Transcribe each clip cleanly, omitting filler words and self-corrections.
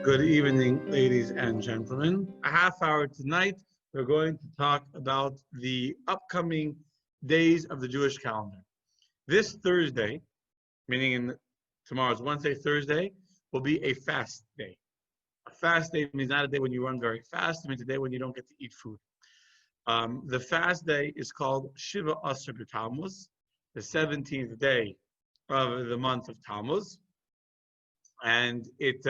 Good evening, ladies and gentlemen. A half hour tonight, we're going to talk about the upcoming days of the Jewish calendar. This Thursday, meaning tomorrow's Wednesday, Thursday, will be a fast day. A fast day means not a day when you run very fast, it means a day when you don't get to eat food. The fast day is called Shiva Asar B'Tammuz, the 17th day of the month of Tammuz. And it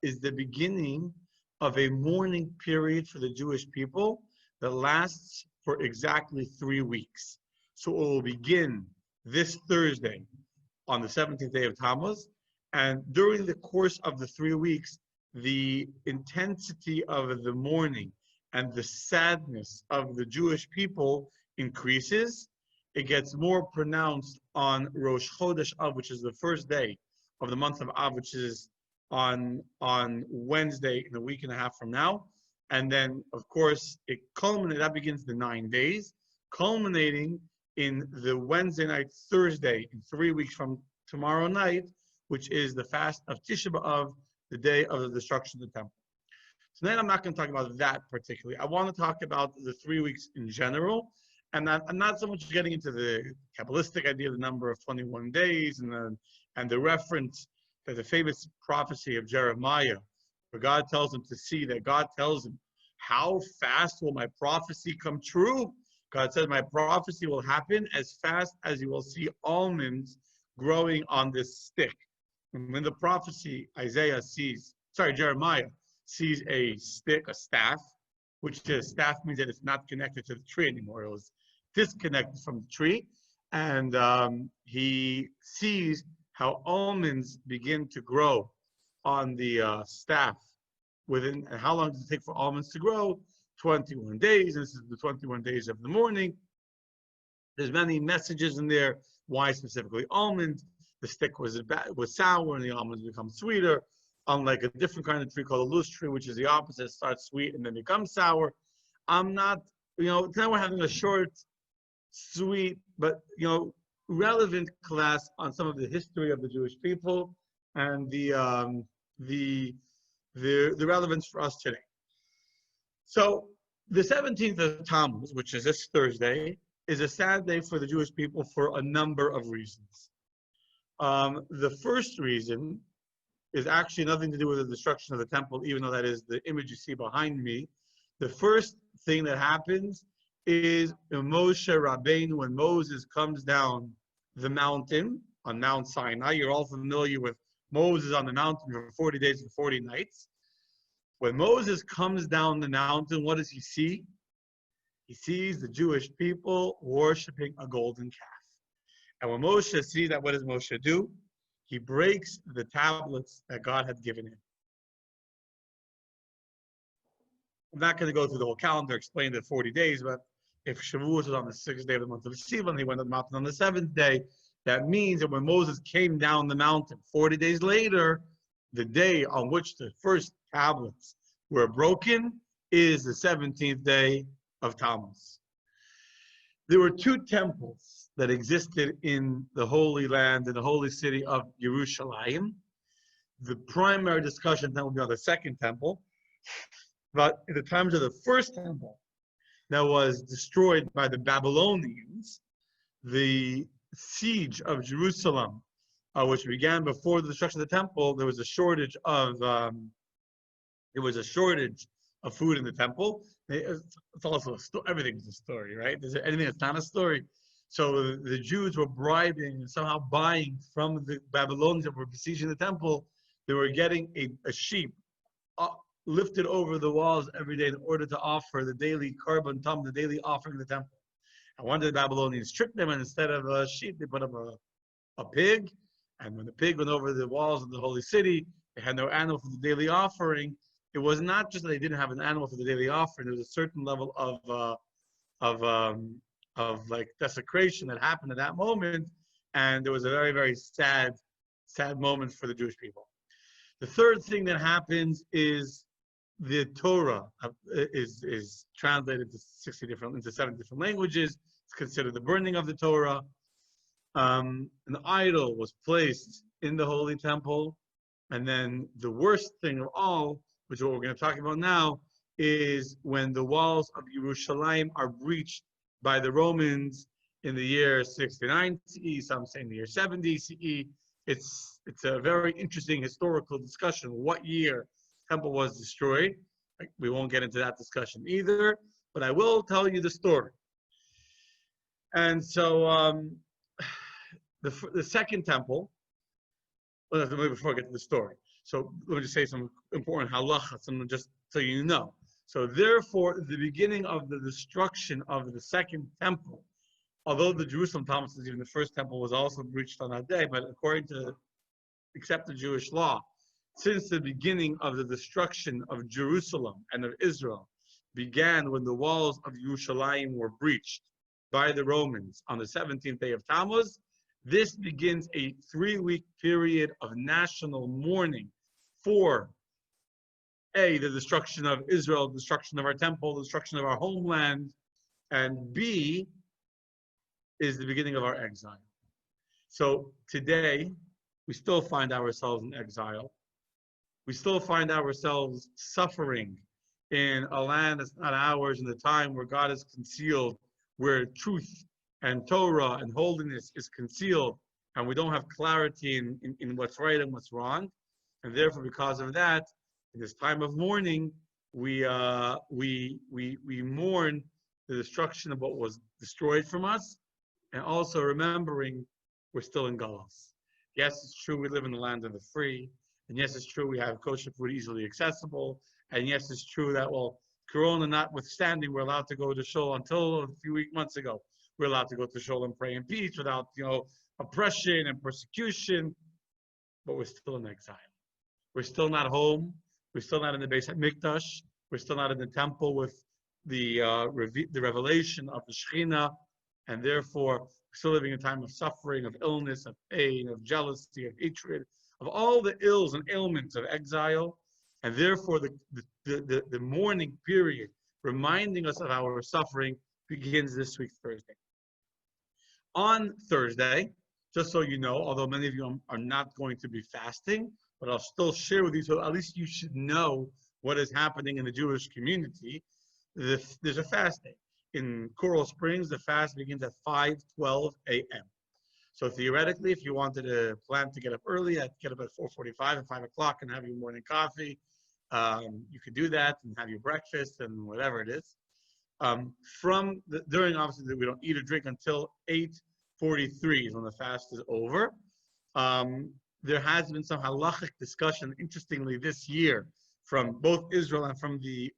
is the beginning of a mourning period for the Jewish people that lasts for exactly 3 weeks. So it will begin this Thursday on the 17th day of Tammuz. And during the course of the 3 weeks, the intensity of the mourning and the sadness of the Jewish people increases. It gets more pronounced on Rosh Chodesh Av, which is the first day of the month of Av, which is on Wednesday in a week and a half from now. And then, of course, that begins the 9 days, culminating in the Wednesday night, Thursday, in 3 weeks from tomorrow night, which is the fast of Tisha B'Av, the day of the destruction of the temple. Tonight, I'm not going to talk about that particularly. I want to talk about the 3 weeks in general, and I'm not so much getting into the Kabbalistic idea of the number of 21 days and the reference to the famous prophecy of Jeremiah, where God tells him to see that God tells him, how fast will my prophecy come true? God says, my prophecy will happen as fast as you will see almonds growing on this stick. And when the prophecy, Jeremiah sees a stick, a staff, which is staff means that it's not connected to the tree anymore. It was disconnected from the tree. And he sees how almonds begin to grow on the staff. And how long does it take for almonds to grow? 21 days. This is the 21 days of the mourning. There's many messages in there. Why specifically almonds? The stick was sour and the almonds become sweeter. Unlike a different kind of tree called a loose tree, which is the opposite, it starts sweet and then becomes sour. I'm not, tonight we're having a short, sweet, but, relevant class on some of the history of the Jewish people and the relevance for us today. So the 17th of Tammuz, which is this Thursday, is a sad day for the Jewish people for a number of reasons. The first reason is actually nothing to do with the destruction of the temple, even though that is the image you see behind me. The first thing that happens is Moshe Rabbeinu, when Moses comes down the mountain on Mount Sinai. You're all familiar with Moses on the mountain for 40 days and 40 nights. When Moses comes down the mountain, what does he see? He sees the Jewish people worshiping a golden calf. And when Moshe sees that, what does Moshe do? He breaks the tablets that God had given him. I'm not going to go through the whole calendar, explain the 40 days, but if Shavuot was on the 6th day of the month of Sivan, he went up the mountain on the 7th day. That means that when Moses came down the mountain 40 days later, the day on which the first tablets were broken is the 17th day of Tammuz. There were 2 temples that existed in the Holy Land, in the holy city of Yerushalayim. The primary discussion then will be on the second temple. But in the times of the first temple that was destroyed by the Babylonians, the siege of Jerusalem, which began before the destruction of the temple, there was a shortage of food in the temple. It's also everything's a story, right? Is there anything that's not a story? So the Jews were bribing and somehow buying from the Babylonians that were besieging the temple. They were getting a sheep lifted over the walls every day in order to offer the daily korban tam, the daily offering of the temple. And one day the Babylonians tricked them, and instead of a sheep, they put up a pig. And when the pig went over the walls of the holy city, they had no animal for the daily offering. It was not just that they didn't have an animal for the daily offering. There was a certain level of like desecration that happened at that moment, and there was a very, very sad moment for the Jewish people. The third thing that happens is the Torah is translated into 7 different languages. It's considered the burning of the Torah. An idol was placed in the Holy Temple, And then the worst thing of all, which is what we're going to talk about now, is when the walls of Jerusalem are breached by the Romans in the year 69 CE, some say in the year 70 CE. It's a very interesting historical discussion. What year the temple was destroyed? We won't get into that discussion either, but I will tell you the story. And so the second temple, well, before I get to the story. So let me just say some important halachas, just so you know. So therefore, the beginning of the destruction of the second temple, although the Jerusalem Talmud says even the first temple was also breached on that day, but according to accepted Jewish law, since the beginning of the destruction of Jerusalem and of Israel began when the walls of Yerushalayim were breached by the Romans on the 17th day of Tammuz, this begins a 3-week period of national mourning for A, the destruction of Israel, the destruction of our temple, the destruction of our homeland, and B, is the beginning of our exile. So today, we still find ourselves in exile. We still find ourselves suffering in a land that's not ours, in the time where God is concealed, where truth and Torah and holiness is concealed, and we don't have clarity in what's right and what's wrong. And therefore, because of that, in this time of mourning, we mourn the destruction of what was destroyed from us, and also remembering we're still in Galus. Yes, it's true we live in the land of the free, and yes, it's true we have kosher food easily accessible, and yes, it's true that, well, Corona notwithstanding, we're allowed to go to shul until a few months ago. We're allowed to go to shul and pray in peace without, oppression and persecution, but we're still in exile. We're still not home. We're still not in the Beis HaMikdash. We're still not in the temple with the revelation of the Shekhinah, and therefore we're still living in a time of suffering, of illness, of pain, of jealousy, of hatred, of all the ills and ailments of exile, and therefore the mourning period, reminding us of our suffering, begins this week, Thursday. On Thursday, just so you know, although many of you are not going to be fasting, but I'll still share with you, so at least you should know what is happening in the Jewish community. There's a fast day. In Coral Springs, the fast begins at 5:12 a.m. So theoretically, if you wanted to plan to get up early, I'd get up at 4:45 and 5 o'clock and have your morning coffee. You could do that and have your breakfast and whatever it is. During, obviously, we don't eat or drink until 8:43 is when the fast is over. There has been some halachic discussion, interestingly, this year from both Israel and from the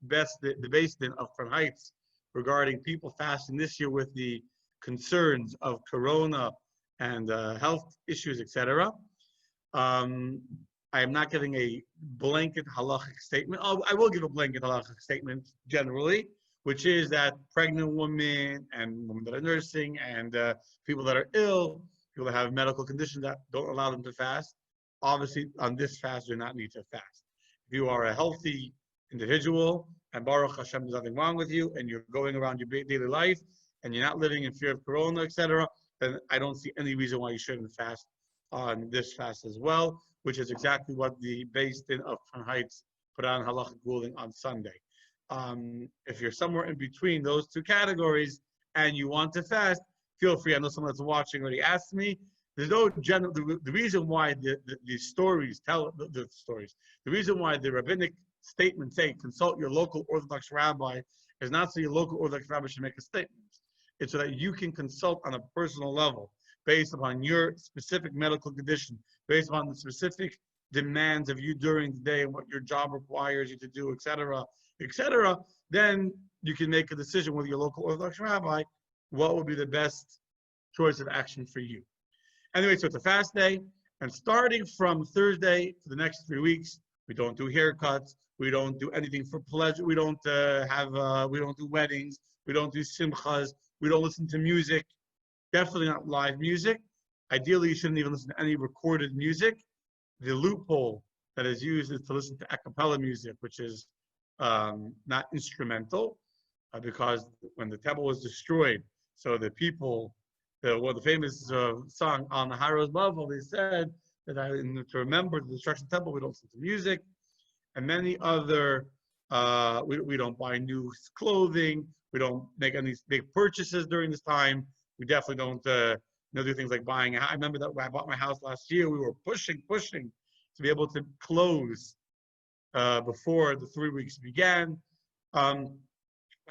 Beis Din of Crown Heights regarding people fasting this year with the concerns of corona and health issues, etc. I am not giving a blanket halachic statement. I will give a blanket halachic statement generally, which is that pregnant women and women that are nursing and people that are ill, people that have medical conditions that don't allow them to fast, obviously on this fast do not need to fast. If you are a healthy individual and Baruch Hashem, there's nothing wrong with you, and you're going around your daily life and you're not living in fear of corona, etc., then I don't see any reason why you shouldn't fast on this fast as well, which is exactly what the Beis Din of Crown Heights put on halachic ruling on Sunday. If you're somewhere in between those two categories and you want to fast, feel free. I know someone that's watching already asked me. There's no general. The reason why the stories tell the stories. The reason why the rabbinic statements say consult your local Orthodox rabbi is not so your local Orthodox rabbi should make a statement. It's so that you can consult on a personal level based upon your specific medical condition, based upon the specific demands of you during the day and what your job requires you to do, etc., etc. Then you can make a decision with your local Orthodox rabbi what would be the best choice of action for you. Anyway, so it's a fast day, and starting from Thursday for the next 3 weeks, we don't do haircuts, we don't do anything for pleasure, we don't do weddings, we don't do simchas, we don't listen to music, definitely not live music. Ideally, you shouldn't even listen to any recorded music. The loophole that is used is to listen to a cappella music, which is not instrumental, because when the temple was destroyed, so the people, the famous song on the Haro's level, they said to remember the destruction of the temple, we don't listen to music, and many other, we don't buy new clothing, we don't make any big purchases during this time. We definitely don't do things like buying. I remember that when I bought my house last year, we were pushing to be able to close before the 3 weeks began. And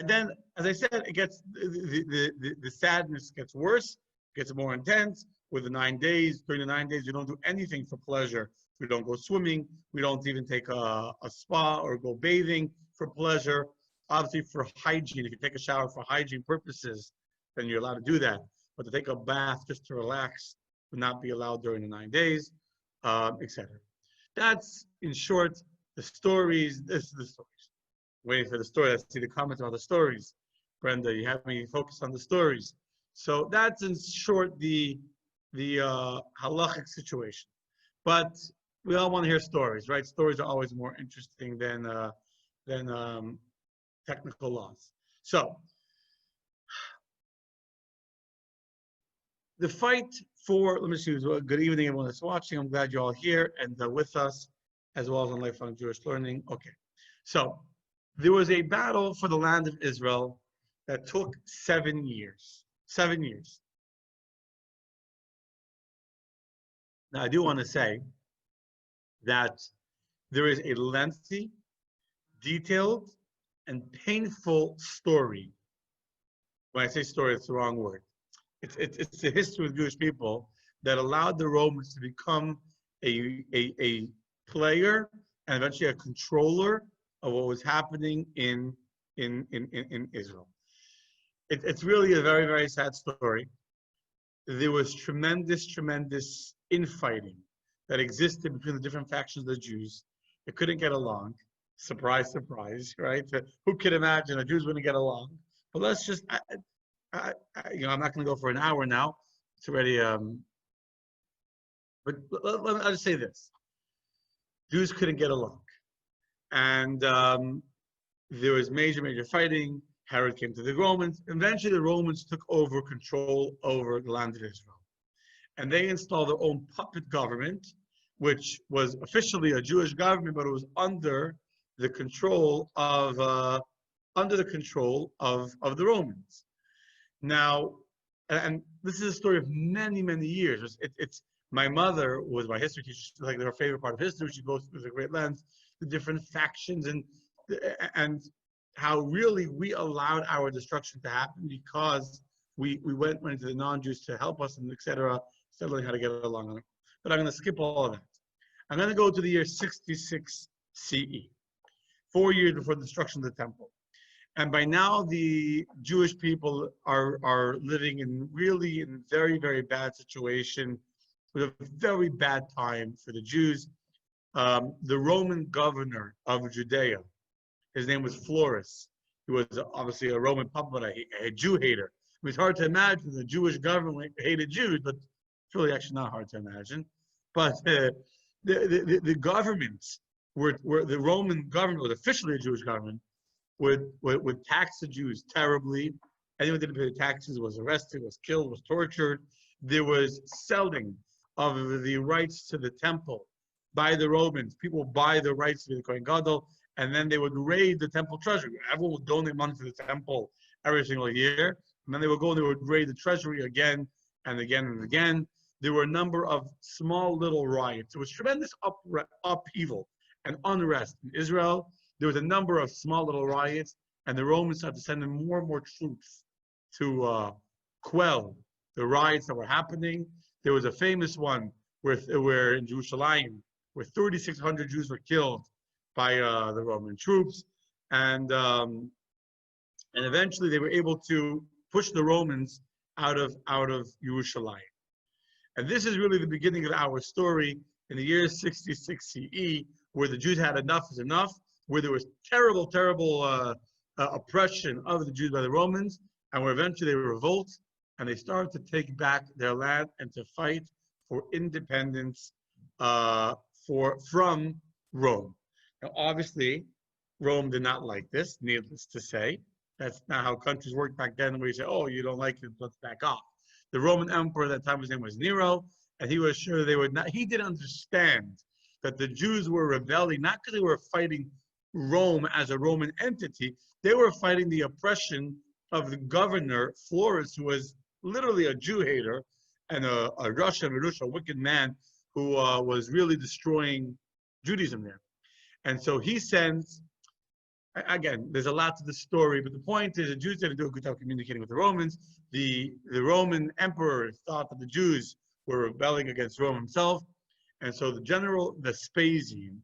then, as I said, it gets the sadness gets worse, gets more intense with the 9 days. During the 9 days, you don't do anything for pleasure. We don't go swimming. We don't even take a spa or go bathing for pleasure. Obviously, for hygiene, if you take a shower for hygiene purposes, then you're allowed to do that. But to take a bath just to relax would not be allowed during the 9 days, etc. That's, in short, the stories. This is the stories. Waiting for the story. Let's see the comments about the stories. Brenda, you have me focused on the stories. So that's, in short, the halachic situation. But we all want to hear stories, right? Stories are always more interesting than technical laws. So the fight for, let me see, good evening everyone that's watching. I'm glad you're all here and with us, as well as on Lifelong Jewish Learning. Okay, so there was a battle for the land of Israel that took 7 years. 7 years. Now, I do want to say that there is a lengthy, detailed, and painful story. When I say story, it's the wrong word. It's the history of Jewish people that allowed the Romans to become a player and eventually a controller of what was happening in Israel. It's really a very, very sad story. There was tremendous infighting that existed between the different factions of the Jews. They couldn't get along. Surprise, surprise, right? Who could imagine the Jews wouldn't get along? But let's just, I'm not going to go for an hour now. It's already, but I'll just say this. Jews couldn't get along. And there was major fighting. Herod came to the Romans. Eventually, the Romans took over control over the land of Israel. And they installed their own puppet government, which was officially a Jewish government, but it was under the control of the Romans. Now, and this is a story of many years. It's my mother was my history teacher. Like her favorite part of history, she goes through the great lens, the different factions and how really we allowed our destruction to happen because we went into the non-Jews to help us and etc. Learning how to get along on it. But I'm going to skip all of that. I'm going to go to the year 66 CE, 4 years before the destruction of the temple. And by now, the Jewish people are living in very bad situation, with a very bad time for the Jews. The Roman governor of Judea, his name was Florus. He was obviously a Roman puppet, a Jew hater. It was hard to imagine the Jewish government hated Jews, but it's really actually not hard to imagine. But the governments were the Roman government was officially a Jewish government, would tax the Jews terribly. Anyone who didn't pay the taxes was arrested, was killed, was tortured. There was selling of the rights to the temple by the Romans. People would buy the rights to the Kohen Gadol, and then they would raid the temple treasury. Everyone would donate money to the temple every single year, and then they would go and they would raid the treasury again and again. There were a number of small little riots. There was tremendous upheaval and unrest in Israel. There was a number of small little riots, and the Romans started to send in more and more troops to quell the riots that were happening. There was a famous one where in Jerusalem, where 3,600 Jews were killed by the Roman troops, and eventually they were able to push the Romans out of Jerusalem. And this is really the beginning of our story in the year 66 CE, where the Jews had enough is enough, where there was terrible oppression of the Jews by the Romans, and where eventually they revolt and they started to take back their land and to fight for independence from Rome. Now, obviously, Rome did not like this, needless to say. That's not how countries worked back then, where you say, oh, you don't like it, let's back off. The Roman emperor at that time, his name was Nero. and he was sure they would not. He didn't understand that the Jews were rebelling, not because they were fighting Rome as a Roman entity. They were fighting the oppression of the governor, Florus, who was literally a Jew hater and a Russian, a wicked man who was really destroying Judaism there. And so he sends, again, there's a lot to the story, but the point is the Jews didn't do a good job communicating with the Romans. The Roman emperor thought that the Jews were rebelling against Rome himself. And so the general Vespasian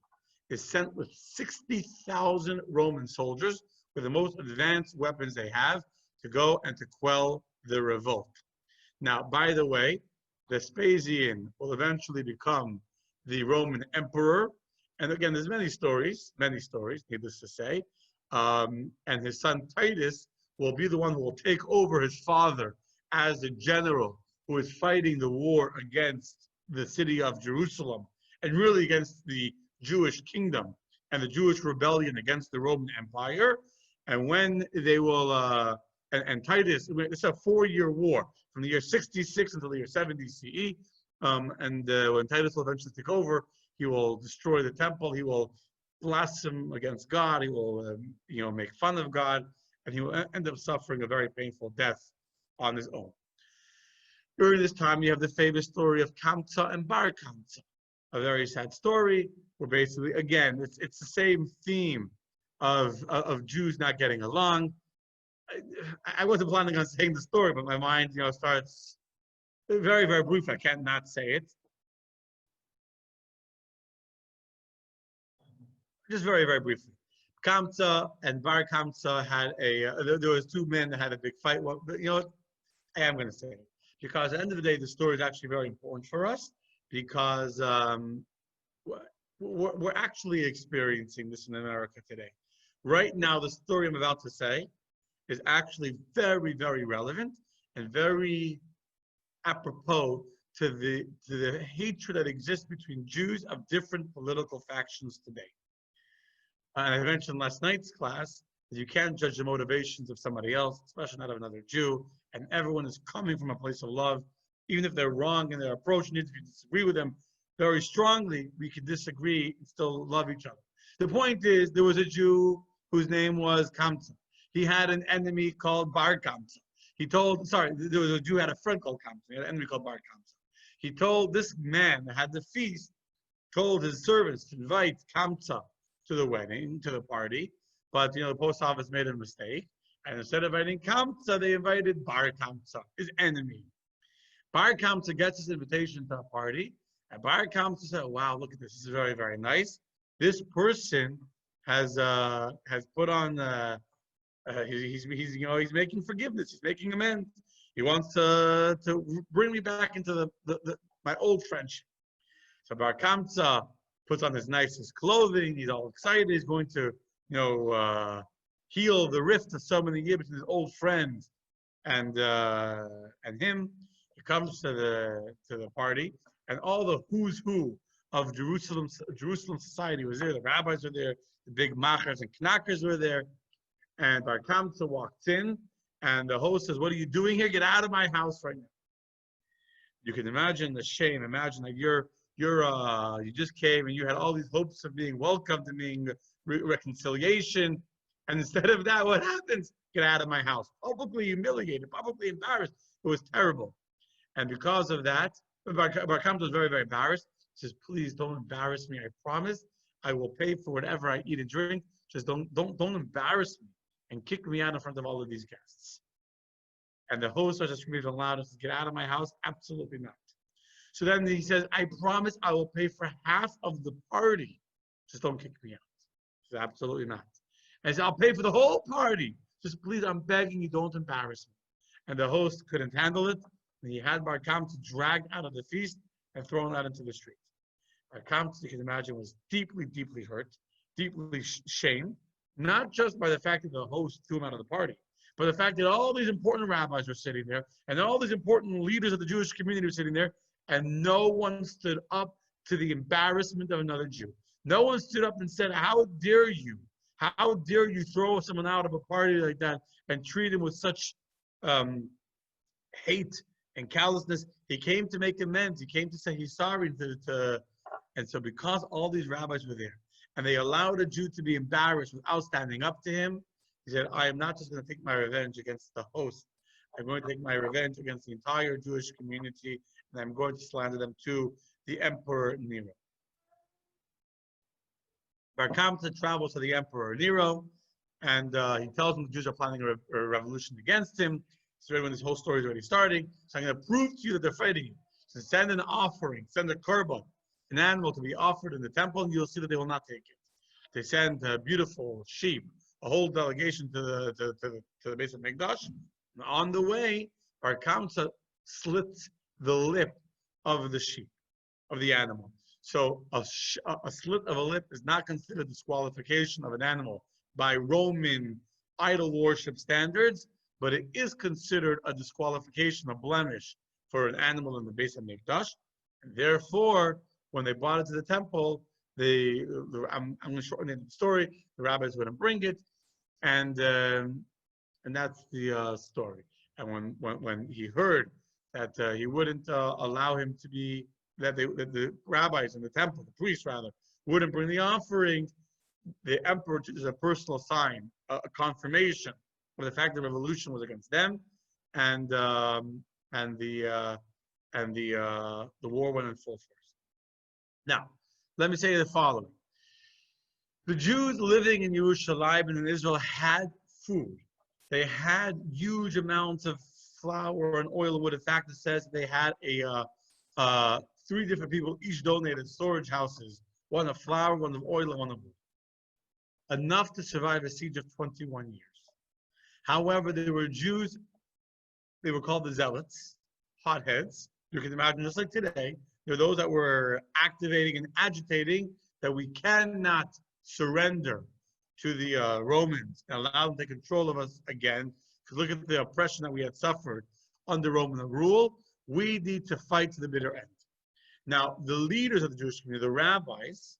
is sent with 60,000 Roman soldiers with the most advanced weapons they have to go and to quell the revolt. Now, by the way, Vespasian will eventually become the Roman emperor. And again, there's many stories, needless to say. And his son Titus will be the one who will take over his father as the general who is fighting the war against the city of Jerusalem and really against the Jewish kingdom and the Jewish rebellion against the Roman Empire. And when they will, and Titus, it's a 4-year war from the year 66 until the year 70 CE. When Titus will eventually take over, he will destroy the temple. He will blaspheme against God. He will, make fun of God, and he will end up suffering a very painful death on his own. During this time, you have the famous story of Kamsa and Bar Kamsa, a very sad story where basically, again, it's the same theme of Jews not getting along. I wasn't planning on saying the story, but my mind, starts very, very brief. I can't not say it. Just very, very briefly. Kamsa and Bar Kamsa had there was 2 men that had a big fight. Well, but you know what? I am going to say it. Because at the end of the day, the story is actually very important for us because we're actually experiencing this in America today. Right now, the story I'm about to say is actually very, very relevant and very apropos to the hatred that exists between Jews of different political factions today. And I mentioned last night's class that you can't judge the motivations of somebody else, especially not of another Jew. And everyone is coming from a place of love. Even if they're wrong in their approach, and if you disagree with them very strongly, we can disagree and still love each other. The point is, there was a Jew whose name was Kamsa. He had an enemy called Bar Kamsa. There was a Jew who had a friend called Kamsa. He had an enemy called Bar Kamsa. He told this man that had the feast, told his servants to invite Kamsa to the wedding, to the party. But, the post office made a mistake. And instead of inviting Kamsa, they invited Bar Kamsa, his enemy. Bar Kamsa gets his invitation to a party, and Bar Kamsa said, "Wow, look at this! This is very, very nice. This person has put on he's making forgiveness. He's making amends. He wants to bring me back into my old friendship." So Bar Kamsa puts on his nicest clothing. He's all excited. He's going to heal the rift of so many years between his old friend and him. He comes to the party, and all the who's who of Jerusalem society was there. The rabbis were there, the big machers and knackers were there, and Bar Kamsa walks in, and the host says, "What are you doing here? Get out of my house right now." You can imagine the shame. Imagine that you just came and you had all these hopes of being welcomed and being reconciliation. And instead of that, what happens? Get out of my house. Publicly humiliated, publicly embarrassed. It was terrible. And because of that, Bar Kamsa was very, very embarrassed. He says, "Please don't embarrass me. I promise I will pay for whatever I eat and drink. Just don't embarrass me and kick me out in front of all of these guests." And the host starts screaming aloud and says, "Get out of my house." Absolutely not. So then he says, "I promise I will pay for half of the party. Just don't kick me out." He says, "Absolutely not." And he said, "I'll pay for the whole party. Just please, I'm begging you, don't embarrass me." And the host couldn't handle it. And he had Bar Kamsa dragged out of the feast and thrown out into the street. Bar Kamsa, you can imagine, was deeply, deeply hurt, deeply shamed, not just by the fact that the host threw him out of the party, but the fact that all these important rabbis were sitting there and all these important leaders of the Jewish community were sitting there, and no one stood up to the embarrassment of another Jew. No one stood up and said, "How dare you? How dare you throw someone out of a party like that and treat him with such hate and callousness. He came to make amends. He came to say he's sorry. And so because all these rabbis were there, and they allowed a Jew to be embarrassed without standing up to him, he said, I am not just going to take my revenge against the host. I'm going to take my revenge against the entire Jewish community, and I'm going to slander them to the Emperor Nero. Bar Kamsa travels to the Emperor Nero, and he tells him the Jews are planning a revolution against him. So when this whole story is already starting, so I'm going to prove to you that they're fighting you. So send an offering, send a korban, an animal to be offered in the temple, and you'll see that they will not take it. They send a beautiful sheep, a whole delegation to the base of Mikdash. And on the way, Bar Kamsa slits the lip of the sheep, of the animal. So a slit of a lip is not considered disqualification of an animal by Roman idol worship standards, but it is considered a disqualification, a blemish for an animal in the base of Mikdash. And therefore, when they brought it to the temple, I'm going to shorten the story. The rabbis wouldn't bring it, and that's the story. And when he heard that he wouldn't allow him to be, that the rabbis in the temple, the priests rather, wouldn't bring the offering, the emperor is a personal sign, a confirmation of the fact the revolution was against them, and the war went in full force. Now, let me say the following: the Jews living in Yerushalayim and in Israel had food. They had huge amounts of flour and oil and wood. In fact, it says they had three different people each donated storage houses, one of flour, one of oil, and one of wood. Enough to survive a siege of 21 years. However, there were Jews, they were called the zealots, hotheads. You can imagine, just like today, there are those that were activating and agitating that we cannot surrender to the Romans and allow them to take control of us again. Because look at the oppression that we had suffered under Roman rule. We need to fight to the bitter end. Now, the leaders of the Jewish community, the rabbis,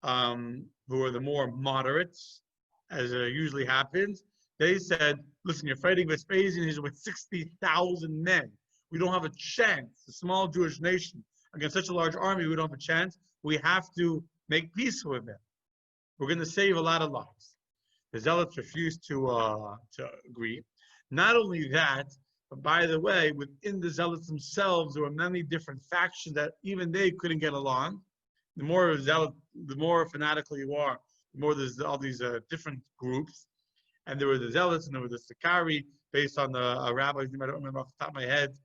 who are the more moderates, as usually happens, they said, listen, you're fighting Vespasian, he's with 60,000 men. We don't have a chance, a small Jewish nation, against such a large army, we don't have a chance. We have to make peace with them. We're going to save a lot of lives. The zealots refused to agree. Not only that, but by the way, within the zealots themselves, there were many different factions that even they couldn't get along. The more zealot, the more fanatical you are, the more there's all these different groups. And there were the zealots, and there were the Sakari, based on the rabbis. I don't remember off the top of my head.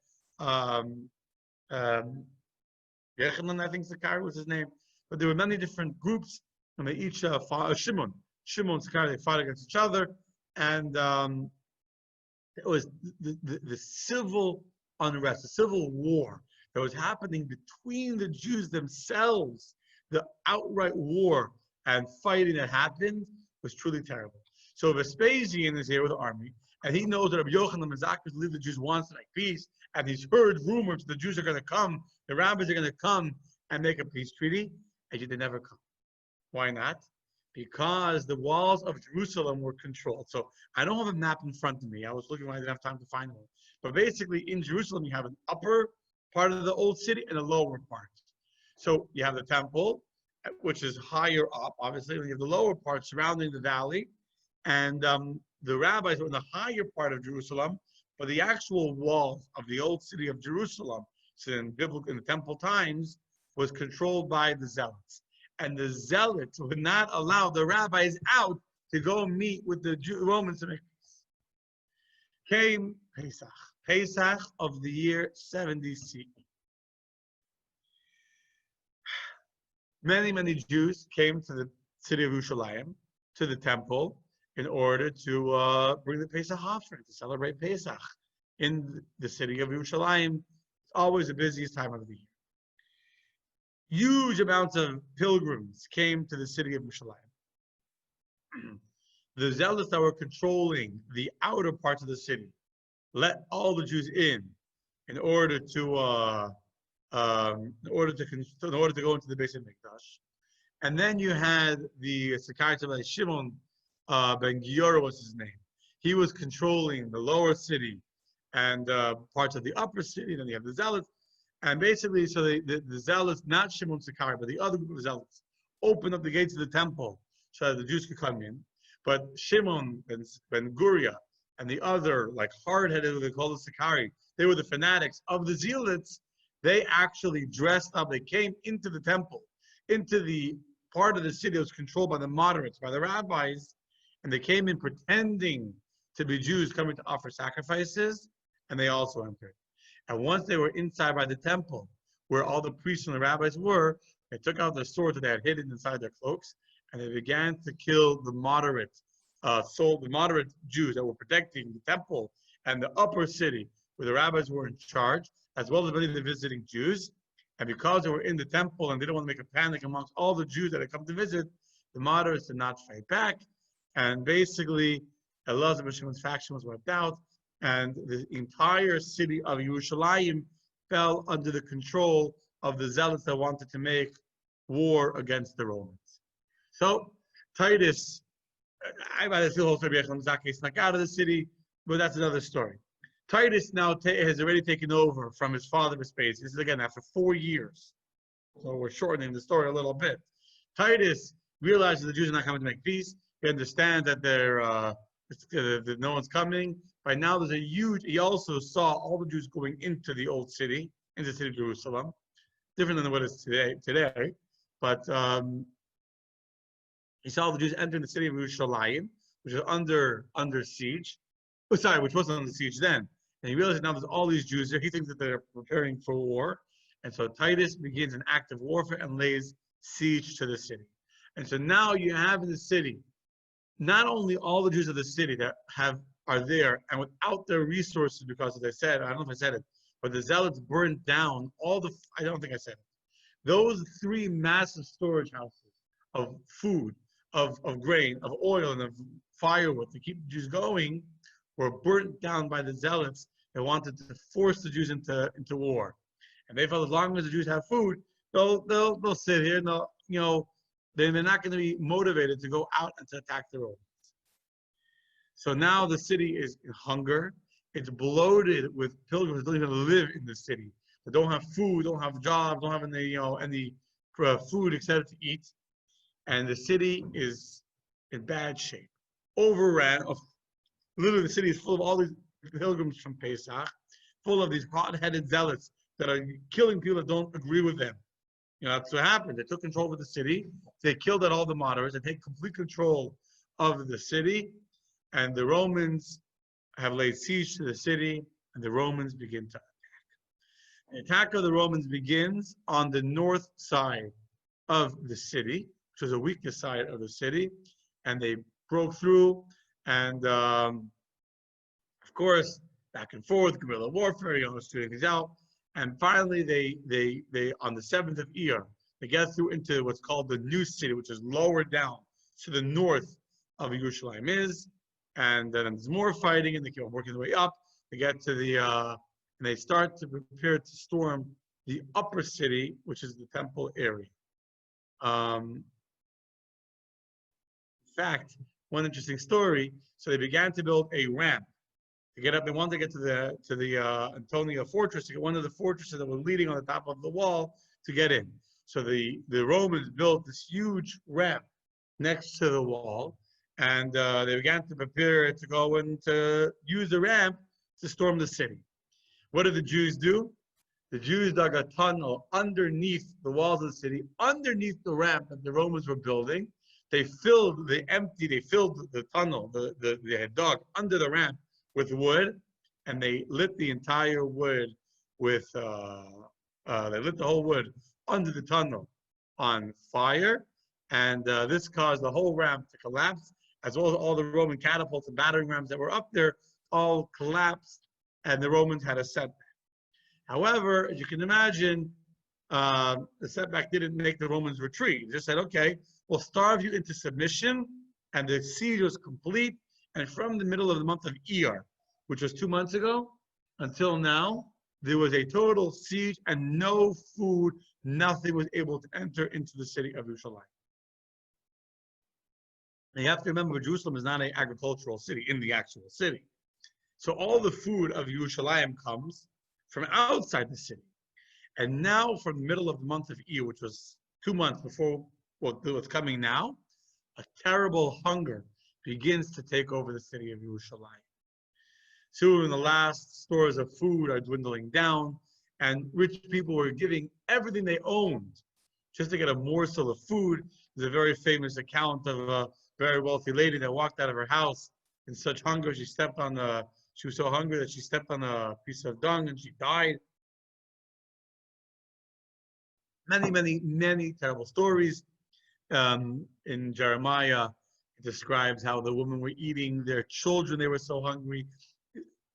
Yechanan, I think Sakari was his name. But there were many different groups, and they each fought. Shimon and Sakari, they fought against each other, and it was the civil unrest, the civil war that was happening between the Jews themselves. The outright war and fighting that happened was truly terrible. So Vespasian is here with the army, and he knows that Rabbi Yochanan and Zakkai believe the Jews wants to make peace, and he's heard rumors the Jews are going to come, the rabbis are going to come and make a peace treaty, and yet they never come. Why not? Because the walls of Jerusalem were controlled. So I don't have a map in front of me. I was looking when I didn't have time to find one. But basically, in Jerusalem, you have an upper part of the old city and a lower part. So you have the temple, which is higher up, obviously, and you have the lower part surrounding the valley. And the rabbis were in the higher part of Jerusalem, but the actual walls of the old city of Jerusalem, so in the temple times, was controlled by the zealots. And the zealots would not allow the rabbis out to go meet with the Romans to make peace. Came Pesach of the year 70 CE. Many Jews came to the city of Yerushalayim, to the temple, in order to bring the Pesach offering, to celebrate Pesach in the city of Yerushalayim. It's always the busiest time of the year. Huge amounts of pilgrims came to the city of Yerushalayim. The zealots that were controlling the outer parts of the city let all the Jews in order to go into the base of Mikdash. And then you had the Sakari Shimon ben Giora was his name. He was controlling the lower city and parts of the upper city. Then you have the zealots. And basically, so the zealots, not Shimon Sakari, but the other group of zealots, opened up the gates of the temple so that the Jews could come in. But Shimon and Ben Guria and the other, like hard-headed, they call the Sakari, they were the fanatics of the zealots. They actually dressed up. They came into the temple, into the part of the city that was controlled by the moderates, by the rabbis, and they came in pretending to be Jews coming to offer sacrifices, and they also entered. And once they were inside by the temple, where all the priests and the rabbis were, they took out their swords that they had hidden inside their cloaks, and they began to kill the moderate Jews that were protecting the temple and the upper city, where the rabbis were in charge, as well as many of the visiting Jews. And because they were in the temple and they didn't want to make a panic amongst all the Jews that had come to visit, the moderates did not fight back. And basically, Elazar ben Shimon's faction was wiped out, and the entire city of Yerushalayim fell under the control of the zealots that wanted to make war against the Romans. So Titus, I might feel also snuck out of the city, but that's another story. Titus now has already taken over from his father Vespasian. This is again after 4 years. So we're shortening the story a little bit. Titus realizes the Jews are not coming to make peace. He understands that that no one's coming. By now there's a huge, he also saw all the Jews going into the old city, into the city of Jerusalem. Different than what it is today. But he saw the Jews entering the city of Yerushalayim, which is under siege. Oh, sorry, which wasn't under siege then. And he realized now there's all these Jews there. He thinks that they're preparing for war. And so Titus begins an act of warfare and lays siege to the city. And so now you have in the city, not only all the Jews of the city that are there, and without their resources, because as I said, I don't know if I said it, but the zealots burned down I don't think I said it. Those 3 massive storage houses of food, of grain, of oil, and of firewood to keep the Jews going were burnt down by the zealots that wanted to force the Jews into war. And they felt as long as the Jews have food, they'll sit here and they're not going to be motivated to go out and to attack the Romans. So now the city is in hunger. It's bloated with pilgrims that don't even live in the city. They don't have food, don't have jobs, don't have any food etc. to eat. And the city is in bad shape. Overran. Literally, the city is full of all these pilgrims from Pesach, full of these hot-headed zealots that are killing people that don't agree with them. That's what happened. They took control of the city. They killed out all the moderates. They take complete control of the city. And the Romans have laid siege to the city, and the Romans begin to attack. The attack of the Romans begins on the north side of the city, which was the weakest side of the city, and they broke through. And of course, back and forth, guerrilla warfare, shooting things out. And finally, they on the 7th of Iyar, they get through into what's called the new city, which is lower down to the north of Yerushalayim is. And then there's more fighting, and they keep on working their way up. They get to and they start to prepare to storm the upper city, which is the temple area. In fact, one interesting story. So they began to build a ramp to get up. They wanted to get to the Antonia fortress, to get one of the fortresses that were leading on the top of the wall to get in. So the Romans built this huge ramp next to the wall, and they began to prepare to go and to use the ramp to storm the city. What did the Jews do? The Jews dug a tunnel underneath the walls of the city, underneath the ramp that the Romans were building. They filled the tunnel they had dug under the ramp with wood, and they lit the entire wood with, they lit the whole wood under the tunnel on fire, and this caused the whole ramp to collapse, as well as all the Roman catapults and battering rams that were up there all collapsed, and the Romans had a setback. However, as you can imagine, the setback didn't make the Romans retreat. They just said, okay, we'll starve you into submission, and the siege was complete. And from the middle of the month of Iyar, which was 2 months ago, until now, there was a total siege and no food, nothing was able to enter into the city of Yerushalayim. And you have to remember, Jerusalem is not an agricultural city in the actual city. So all the food of Yerushalayim comes from outside the city. And now from the middle of the month of Iyar, which was 2 months before what's coming now, a terrible hunger begins to take over the city of Yerushalayim. Soon the last stores of food are dwindling down, and rich people were giving everything they owned just to get a morsel of food. There's a very famous account of a very wealthy lady that walked out of her house in such hunger. She was so hungry that she stepped on a piece of dung and she died. Many, many, many terrible stories. In Jeremiah, it describes how the women were eating their children. They were so hungry.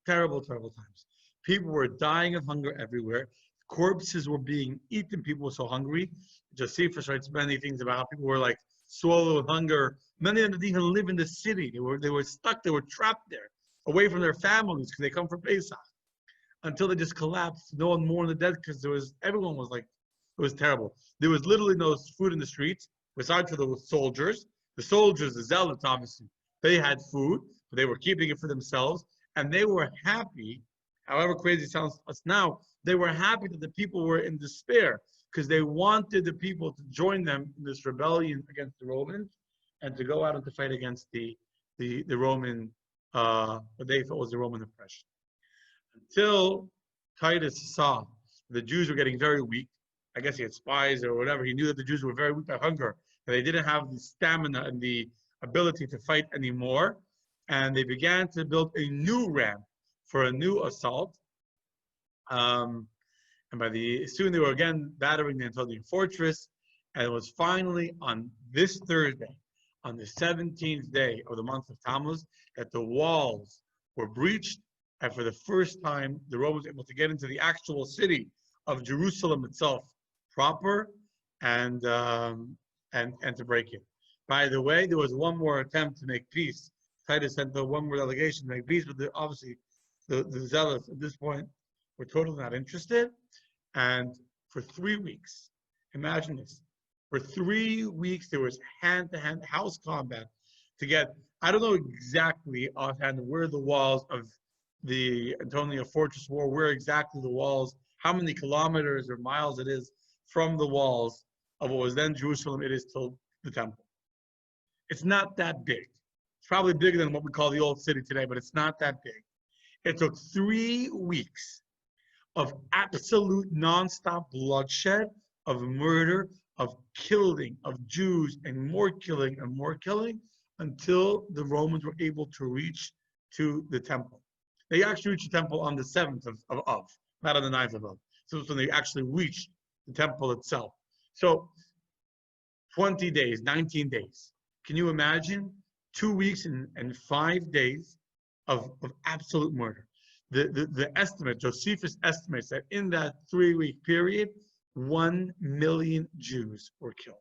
Terrible, terrible times. People were dying of hunger everywhere. Corpses were being eaten. People were so hungry. Josephus writes many things about how people were like swallowed with hunger. Many of them didn't even live in the city. They were stuck. They were trapped there, away from their families because they come from Pesach. Until they just collapsed. No one mourned the dead because everyone was like, it was terrible. There was literally no food in the streets besides for the soldiers. The soldiers, the zealots, obviously, they had food, but they were keeping it for themselves. And they were happy, however crazy it sounds to us now, they were happy that the people were in despair because they wanted the people to join them in this rebellion against the Romans and to go out and to fight against the Roman, what they thought was the Roman oppression. Until Titus saw the Jews were getting very weak. I guess he had spies or whatever. He knew that the Jews were very weak by hunger, that they didn't have the stamina and the ability to fight anymore. And they began to build a new ramp for a new assault. And soon they were again battering the Anatolian fortress. And it was finally on this Thursday, on the 17th day of the month of Tammuz, that the walls were breached. And for the first time, the Romans were able to get into the actual city of Jerusalem itself proper and to break it. By the way, there was one more attempt to make peace. Titus sent one more delegation to make peace, but obviously the zealots at this point were totally not interested. And for 3 weeks, imagine this, for 3 weeks there was hand-to-hand house combat to get, I don't know exactly offhand where the walls of the Antonia Fortress were, where exactly the walls, how many kilometers or miles it is from the walls of what was then Jerusalem it is till the temple. It's not that big. It's probably bigger than what we call the old city today, but it's not that big. It took 3 weeks of absolute nonstop bloodshed, of murder, of killing of Jews, and more killing, until the Romans were able to reach to the temple. They actually reached the temple on the 7th of not on the 9th of Av. So it's when they actually reached the temple itself. So 20 days, 19 days. Can you imagine 2 weeks and 5 days of absolute murder? The estimate, Josephus estimates that in that 3-week period, 1 million Jews were killed.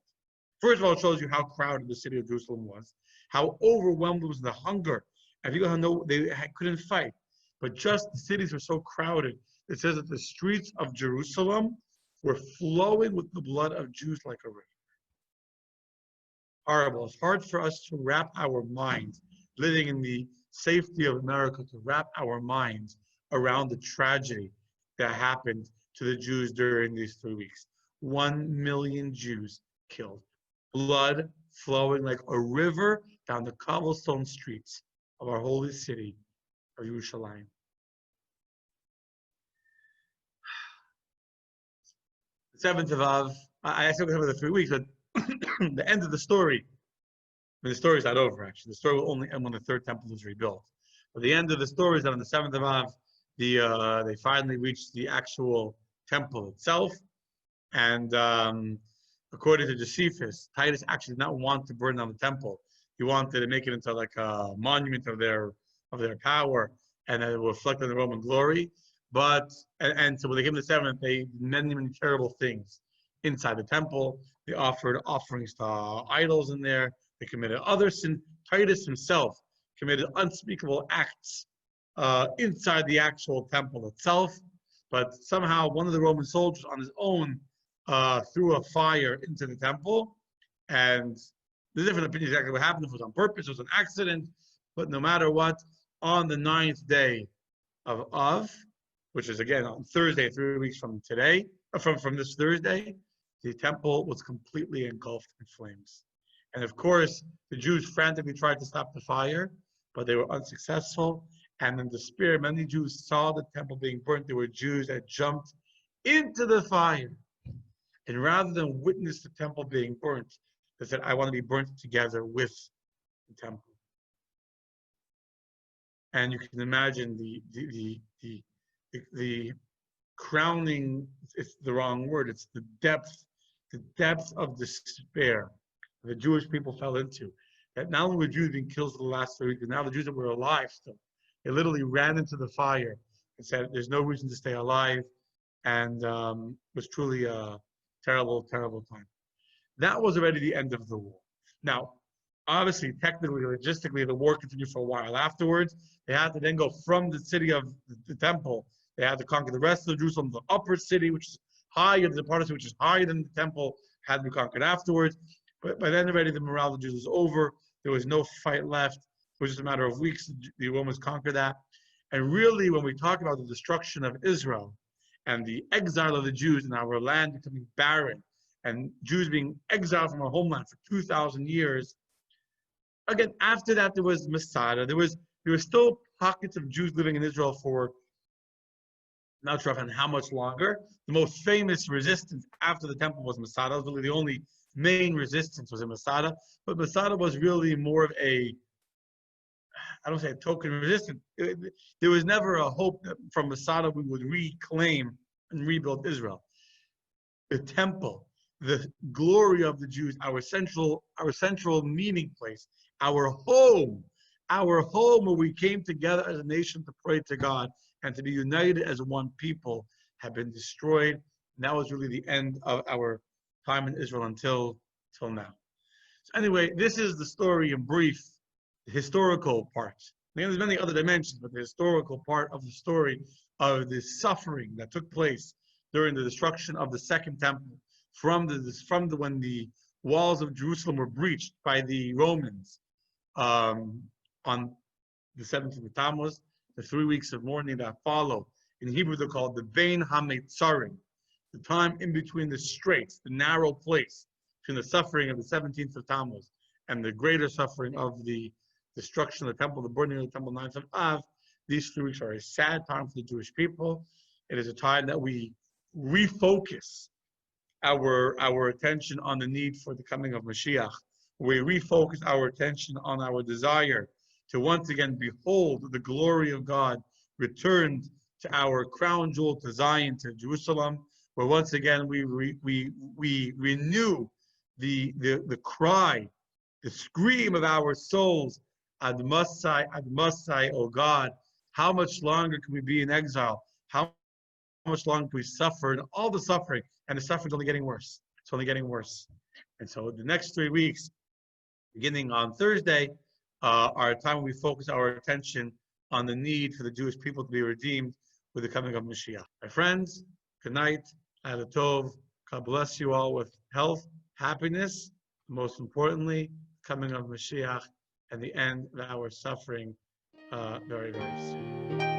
First of all, it shows you how crowded the city of Jerusalem was, how overwhelmed was the hunger. And people know they couldn't fight. But just the cities were so crowded. It says that the streets of Jerusalem were flowing with the blood of Jews like a river. Horrible. It's hard for us to wrap our minds, living in the safety of America, to wrap our minds around the tragedy that happened to the Jews during these 3 weeks. 1 million Jews killed. Blood flowing like a river down the cobblestone streets of our holy city of Yerushalayim. The 7th of Av, I still have the 3 weeks, but the end of the story, the story's not over actually. The story will only end when the third temple is rebuilt. But the end of the story is that on the 7th of Av, they finally reached the actual temple itself. And according to Josephus, Titus actually did not want to burn down the temple. He wanted to make it into like a monument of their power, and that it will reflect on the Roman glory. But so when they came to the 7th, they did many, many terrible things inside the temple. They offered offerings to idols in there. They committed other sin. Titus himself committed unspeakable acts inside the actual temple itself. But somehow one of the Roman soldiers on his own threw a fire into the temple. And there's different opinions exactly what happened. If it was on purpose, it was an accident. But no matter what, on the 9th day of Av, which is again on Thursday, 3 weeks from today, from this Thursday, the temple was completely engulfed in flames. And of course, the Jews frantically tried to stop the fire, but they were unsuccessful. And in despair, many Jews saw the temple being burnt. There were Jews that jumped into the fire. And rather than witness the temple being burnt, they said, I want to be burnt together with the temple. And you can imagine the crowning, it's the wrong word, it's the depth of despair the Jewish people fell into. That not only were Jews being killed for the last 3 weeks, but now the Jews that were alive still, they literally ran into the fire and said, there's no reason to stay alive, and it was truly a terrible, terrible time. That was already the end of the war. Now, obviously, technically, logistically, the war continued for a while afterwards. They had to then go from the city of the temple. They had to conquer the rest of Jerusalem. The upper city, which is higher, the part of it which is higher than the temple, had to be conquered afterwards. But by then already the morale of the Jews was over. There was no fight left. It was just a matter of weeks. The Romans conquered that. And really, when we talk about the destruction of Israel and the exile of the Jews and our land becoming barren and Jews being exiled from our homeland for 2,000 years, again, after that, there was Masada. There were still pockets of Jews living in Israel for not sure how much longer. The most famous resistance after the temple was Masada. It was really the only main resistance was in Masada. But Masada was really more of a, I don't say a token resistance. There was never a hope that from Masada we would reclaim and rebuild Israel. The temple, the glory of the Jews, our central meeting place, our home where we came together as a nation to pray to God and to be united as one people, have been destroyed. And that was really the end of our time in Israel until now. So anyway, this is the story in brief, the historical part. There's many other dimensions, but the historical part of the story of the suffering that took place during the destruction of the second temple, from when the walls of Jerusalem were breached by the Romans on the 17th of Tammuz, the 3 weeks of mourning that follow. In Hebrew, they're called the Vein HaMetzarim, the time in between the straits, the narrow place between the suffering of the 17th of Tammuz and the greater suffering of the destruction of the temple, the burning of the temple, 9th of Av. These 3 weeks are a sad time for the Jewish people. It is a time that we refocus our attention on the need for the coming of Mashiach. We refocus our attention on our desire to once again behold the glory of God returned to our crown jewel, to Zion, to Jerusalem, where once again we renew the cry, the scream of our souls, Ad Masai, O God, how much longer can we be in exile? How much longer can we suffer? And all the suffering, and the suffering is only getting worse. It's only getting worse. And so the next 3 weeks, beginning on Thursday, are a time when we focus our attention on the need for the Jewish people to be redeemed with the coming of Mashiach. My friends, good night. Laila Tov. God bless you all with health, happiness, most importantly, coming of Mashiach and the end of our suffering very, very soon.